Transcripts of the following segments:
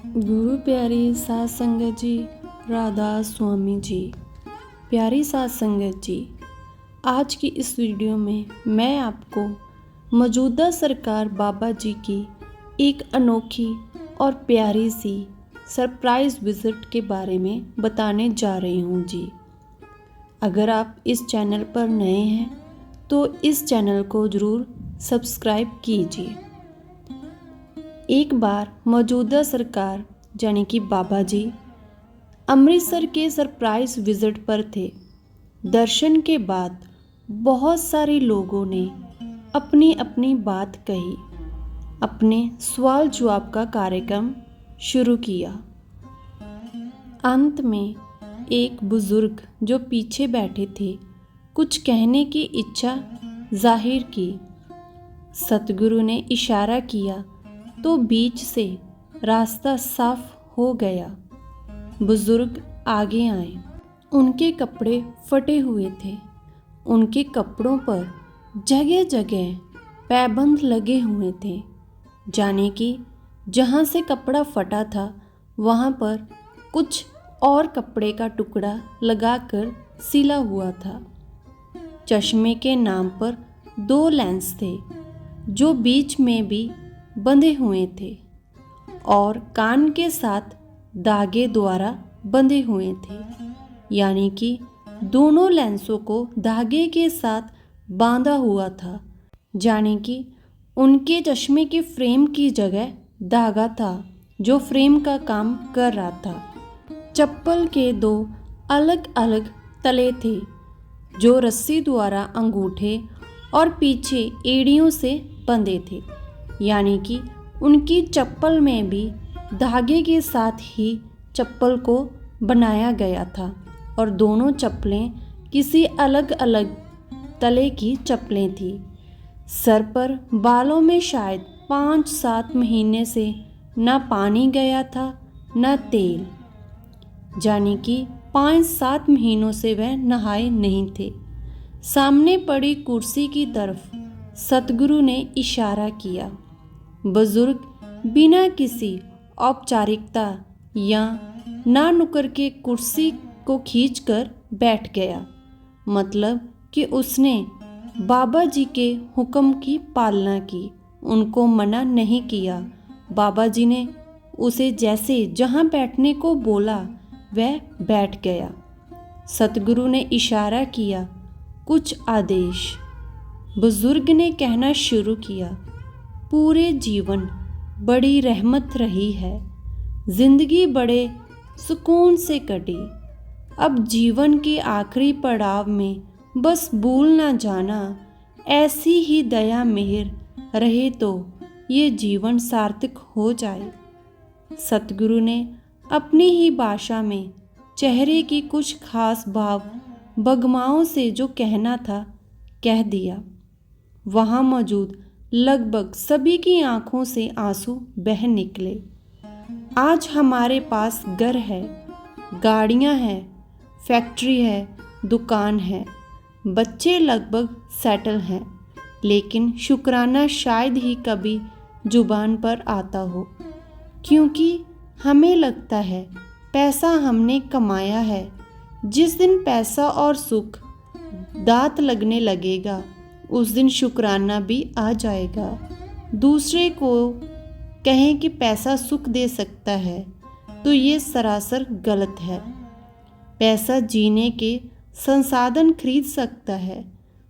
गुरु प्यारी साध संगत जी, राधा स्वामी जी। प्यारी साध संगत जी, आज की इस वीडियो में मैं आपको मौजूदा सरकार बाबा जी की एक अनोखी और प्यारी सी सरप्राइज़ विज़िट के बारे में बताने जा रही हूँ जी। अगर आप इस चैनल पर नए हैं तो इस चैनल को ज़रूर सब्सक्राइब कीजिए। एक बार मौजूदा सरकार यानी कि बाबा जी अमृतसर के सरप्राइज़ विज़िट पर थे। दर्शन के बाद बहुत सारे लोगों ने अपनी अपनी बात कही, अपने सवाल जवाब का कार्यक्रम शुरू किया। अंत में एक बुज़ुर्ग जो पीछे बैठे थे कुछ कहने की इच्छा जाहिर की। सतगुरु ने इशारा किया तो बीच से रास्ता साफ हो गया। बुजुर्ग आगे आए। उनके कपड़े फटे हुए थे। उनके कपड़ों पर जगह जगह पैबंद लगे हुए थे, जाने कि जहाँ से कपड़ा फटा था वहाँ पर कुछ और कपड़े का टुकड़ा लगाकर सिला हुआ था। चश्मे के नाम पर 2 लेंस थे जो बीच में भी बंधे हुए थे और कान के साथ धागे द्वारा बंधे हुए थे, यानी कि दोनों लेंसों को धागे के साथ बांधा हुआ था, यानी कि उनके चश्मे के फ्रेम की जगह धागा था जो फ्रेम का काम कर रहा था। चप्पल के 2 अलग अलग तले थे जो रस्सी द्वारा अंगूठे और पीछे एड़ियों से बंधे थे, यानी कि उनकी चप्पल में भी धागे के साथ ही चप्पल को बनाया गया था और दोनों चप्पलें किसी अलग अलग तले की चप्पलें थीं। सर पर बालों में शायद 5-7 महीने से न पानी गया था न तेल, यानी कि 5-7 महीनों से वह नहाए नहीं थे। सामने पड़ी कुर्सी की तरफ सतगुरु ने इशारा किया। बुजुर्ग बिना किसी औपचारिकता या ना नुकर के कुर्सी को खींचकर बैठ गया, मतलब कि उसने बाबा जी के हुक्म की पालना की, उनको मना नहीं किया। बाबा जी ने उसे जैसे जहाँ बैठने को बोला वह बैठ गया। सतगुरु ने इशारा किया, कुछ आदेश। बुजुर्ग ने कहना शुरू किया, पूरे जीवन बड़ी रहमत रही है, जिंदगी बड़े सुकून से कटी। अब जीवन के आखिरी पड़ाव में बस भूल ना जाना, ऐसी ही दया मेहर रहे तो ये जीवन सार्थक हो जाए। सतगुरु ने अपनी ही भाषा में चेहरे की कुछ खास भाव भगमाओं से जो कहना था कह दिया। वहाँ मौजूद लगभग सभी की आंखों से आंसू बह निकले। आज हमारे पास घर है, गाड़ियाँ हैं, फैक्ट्री है, दुकान है, बच्चे लगभग सेटल हैं, लेकिन शुक्राना शायद ही कभी जुबान पर आता हो, क्योंकि हमें लगता है पैसा हमने कमाया है। जिस दिन पैसा और सुख दांत लगने लगेगा उस दिन शुक्राना भी आ जाएगा। दूसरे को कहें कि पैसा सुख दे सकता है तो ये सरासर गलत है। पैसा जीने के संसाधन खरीद सकता है,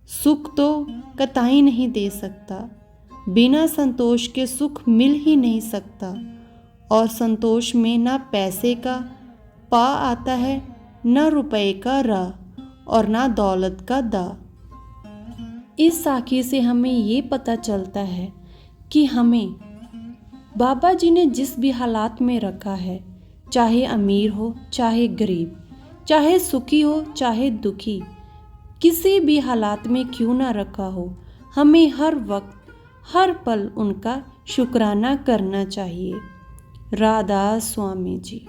सुख तो कतई नहीं दे सकता। बिना संतोष के सुख मिल ही नहीं सकता और संतोष में ना पैसे का पा आता है, ना रुपए का रा और ना दौलत का दा। इस साखी से हमें ये पता चलता है कि हमें बाबा जी ने जिस भी हालात में रखा है, चाहे अमीर हो चाहे गरीब, चाहे सुखी हो चाहे दुखी, किसी भी हालात में क्यों ना रखा हो, हमें हर वक्त हर पल उनका शुक्राना करना चाहिए। राधा स्वामी जी।